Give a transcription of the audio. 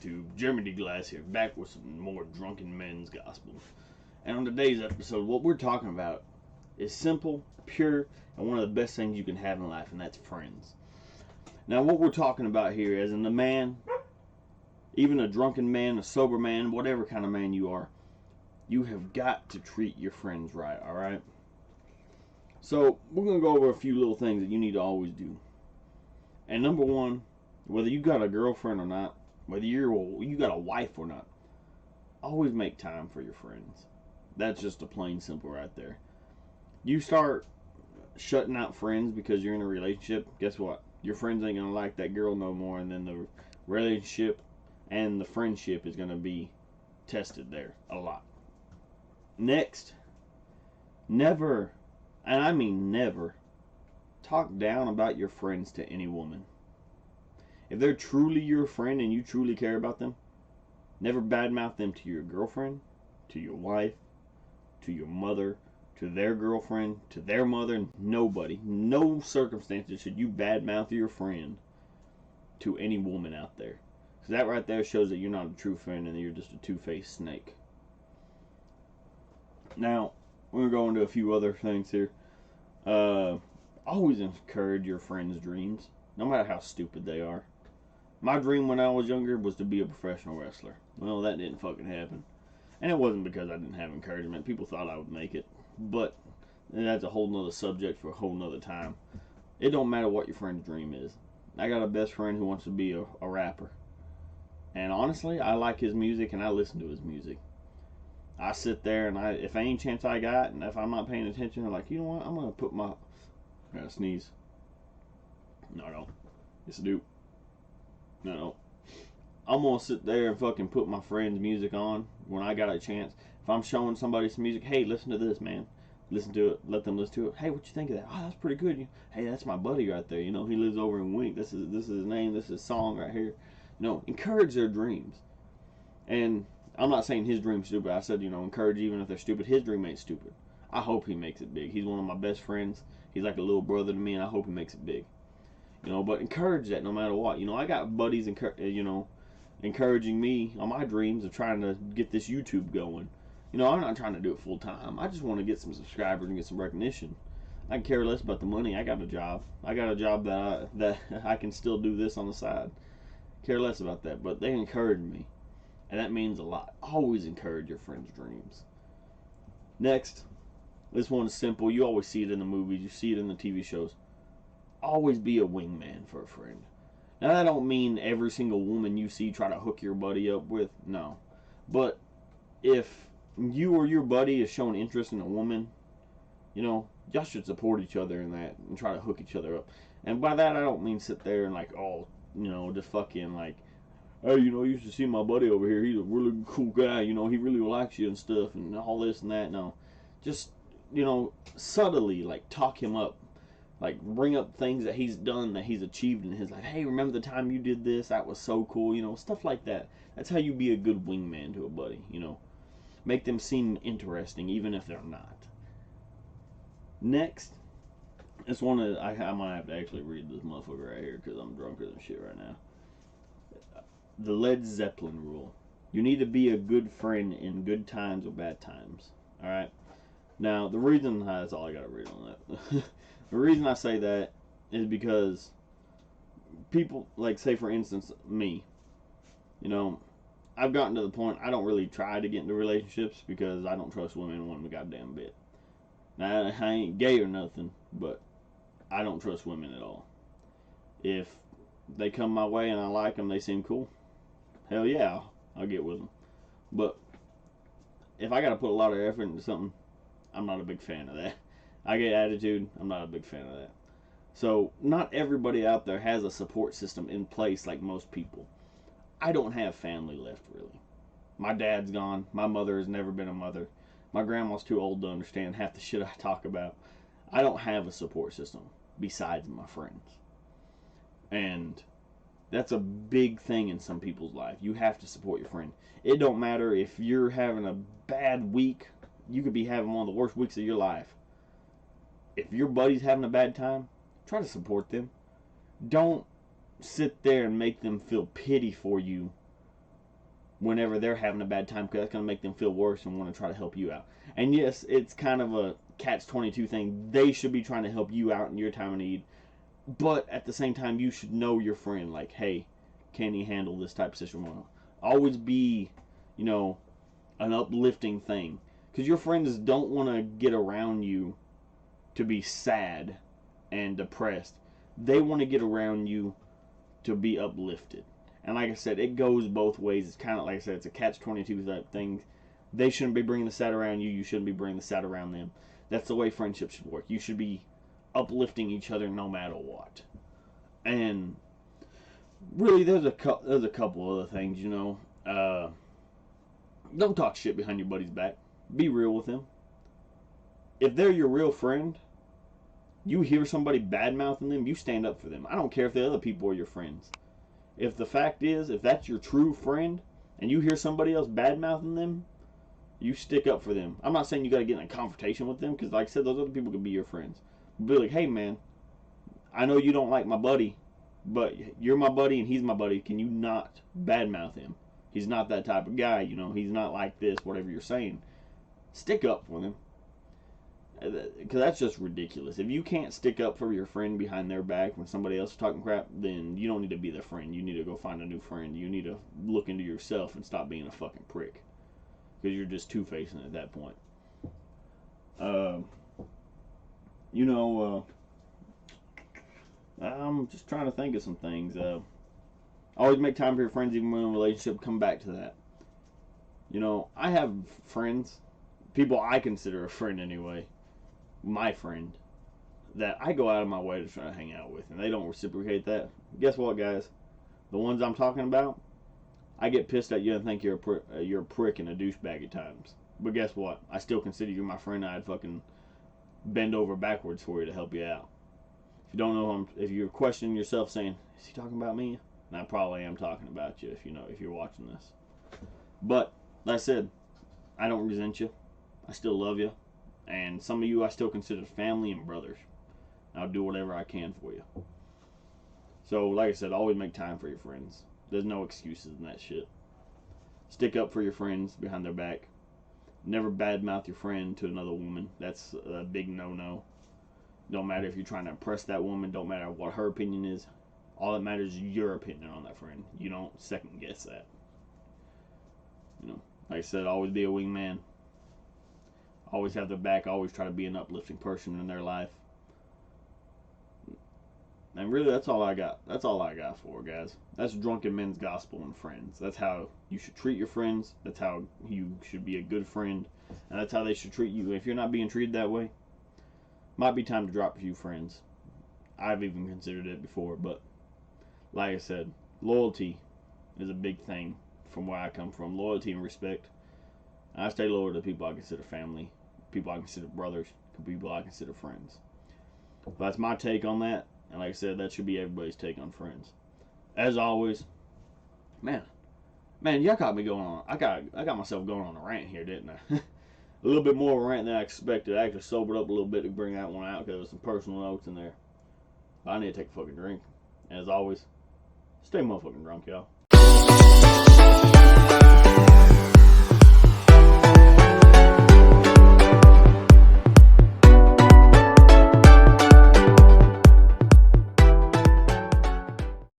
YouTube? Jeremy Glass here, back with some more Drunken Men's Gospel. And on today's episode, what we're talking about is simple, pure, and one of the best things you can have in life, and that's friends. Now, what we're talking about here, as in the man, even a drunken man, a sober man, whatever kind of man you are, you have got to treat your friends right, alright? So, we're going to go over a few little things that you need to always do. And number one, whether you got a girlfriend or not, whether you got a wife or not, always make time for your friends. That's just a plain simple right there. You start shutting out friends because you're in a relationship, guess what? Your friends ain't going to like that girl no more, and then the relationship and the friendship is going to be tested there a lot. Next, never, and I mean never, talk down about your friends to any woman. If they're truly your friend and you truly care about them, never badmouth them to your girlfriend, to your wife, to your mother, to their girlfriend, to their mother. Nobody, no circumstances should you badmouth your friend to any woman out there. Because that right there shows that you're not a true friend and you're just a two-faced snake. Now, we're going to go into a few other things here. Always encourage your friends' dreams, no matter how stupid they are. My dream when I was younger was to be a professional wrestler. Well, that didn't fucking happen. And it wasn't because I didn't have encouragement. People thought I would make it. But that's a whole nother subject for a whole nother time. It don't matter what your friend's dream is. I got a best friend who wants to be a rapper. And honestly, I like his music and I listen to his music. I sit there and if any chance I got, and if I'm not paying attention, I'm like, you know what? I'm going to put my... I gotta sneeze. No. Yes, I do. No. I'm gonna sit there and fucking put my friend's music on when I got a chance. If I'm showing somebody some music, hey, listen to this, man. Listen to it. Let them listen to it. Hey, what you think of that? Oh, that's pretty good. Hey, that's my buddy right there. You know, he lives over in Wink. This is his name. This is his song right here. Encourage their dreams. And I'm not saying his dream's stupid. I said, encourage even if they're stupid. His dream ain't stupid. I hope he makes it big. He's one of my best friends. He's like a little brother to me, and I hope he makes it big. But encourage that no matter what. I got buddies, encouraging me on my dreams of trying to get this YouTube going. I'm not trying to do it full time. I just want to get some subscribers and get some recognition. I can care less about the money. I got a job. I got a job that I can still do this on the side. Care less about that. But they encourage me, and that means a lot. Always encourage your friends' dreams. Next, this one is simple. You always see it in the movies. You see it in the TV shows. Always be a wingman for a friend. Now, that don't mean every single woman you see try to hook your buddy up with. No. But if you or your buddy is showing interest in a woman, y'all should support each other in that and try to hook each other up. And by that, I don't mean sit there and just fucking hey, you should see my buddy over here. He's a really cool guy. He really likes you and stuff and all this and that. No. Just, subtly, talk him up. Bring up things that he's done, that he's achieved in his life. Hey, remember the time you did this? That was so cool. Stuff like that. That's how you be a good wingman to a buddy, Make them seem interesting, even if they're not. Next, this one is, I might have to actually read this motherfucker right here because I'm drunker than shit right now. The Led Zeppelin Rule. You need to be a good friend in good times or bad times. Alright? Now, the reason, that's all I got to read on that. The reason I say that is because people, say for instance, me, I've gotten to the point I don't really try to get into relationships because I don't trust women one goddamn bit. Now, I ain't gay or nothing, but I don't trust women at all. If they come my way and I like them, they seem cool, hell yeah, I'll get with them. But if I got to put a lot of effort into something, I'm not a big fan of that. I get attitude. I'm not a big fan of that. So, not everybody out there has a support system in place like most people. I don't have family left, really. My dad's gone. My mother has never been a mother. My grandma's too old to understand half the shit I talk about. I don't have a support system besides my friends. And that's a big thing in some people's life. You have to support your friend. It don't matter if you're having a bad week. You could be having one of the worst weeks of your life. If your buddy's having a bad time, try to support them. Don't sit there and make them feel pity for you whenever they're having a bad time, because that's going to make them feel worse and want to try to help you out. And yes, it's kind of a catch-22 thing. They should be trying to help you out in your time of need, but at the same time, you should know your friend. Like, hey, can he handle this type of situation? Always be, you know, an uplifting thing, because your friends don't want to get around you to be sad and depressed. They want to get around you to be uplifted. And like I said, it goes both ways. It's kind of like I said, it's a catch-22 type thing. They shouldn't be bringing the sad around you. You shouldn't be bringing the sad around them. That's the way friendship should work. You should be uplifting each other no matter what. And really, there's a couple other things, you know. Don't talk shit behind your buddy's back. Be real with him. If they're your real friend, you hear somebody bad-mouthing them, you stand up for them. I don't care if the other people are your friends. If the fact is, if that's your true friend, and you hear somebody else bad-mouthing them, you stick up for them. I'm not saying you got to get in a confrontation with them, because like I said, those other people could be your friends. Be like, hey man, I know you don't like my buddy, but you're my buddy and he's my buddy. Can you not badmouth him? He's not that type of guy, you know. He's not like this, whatever you're saying. Stick up for them. Because that's just ridiculous. If you can't stick up for your friend behind their back when somebody else is talking crap, then you don't need to be their friend. You need to go find a new friend. You need to look into yourself and stop being a fucking prick. Because you're just two-facing at that point. You know, I'm just trying to think of some things. Always make time for your friends, even when in a relationship. Come back to that. You know, I have friends, people I consider a friend anyway, my friend, that I go out of my way to try to hang out with, and they don't reciprocate that. Guess what, guys? The ones I'm talking about, I get pissed at you and think you're a prick and a douchebag at times. But guess what? I still consider you my friend. I'd fucking bend over backwards for you to help you out. If you don't know, if you're questioning yourself, saying, "Is he talking about me?" And I probably am talking about you. If you're watching this. But like I said, I don't resent you. I still love you. And some of you I still consider family and brothers. I'll do whatever I can for you. So, like I said, always make time for your friends. There's no excuses in that shit. Stick up for your friends behind their back. Never badmouth your friend to another woman. That's a big no-no. Don't matter if you're trying to impress that woman. Don't matter what her opinion is. All that matters is your opinion on that friend. You don't second guess that. You know, like I said, always be a wingman. Always have their back. Always try to be an uplifting person in their life. And really, that's all I got. That's all I got for guys. That's drunken men's gospel and friends. That's how you should treat your friends. That's how you should be a good friend. And that's how they should treat you. If you're not being treated that way, might be time to drop a few friends. I've even considered it before, but like I said, loyalty is a big thing from where I come from. Loyalty and respect. I stay loyal to people I consider family, people I consider brothers, people I consider friends. But that's my take on that. And like I said, that should be everybody's take on friends. As always, man, y'all got me going on. I got myself going on a rant here, didn't I? A little bit more of a rant than I expected. I actually sobered up a little bit to bring that one out because there's some personal notes in there. But I need to take a fucking drink. As always, stay motherfucking drunk, y'all.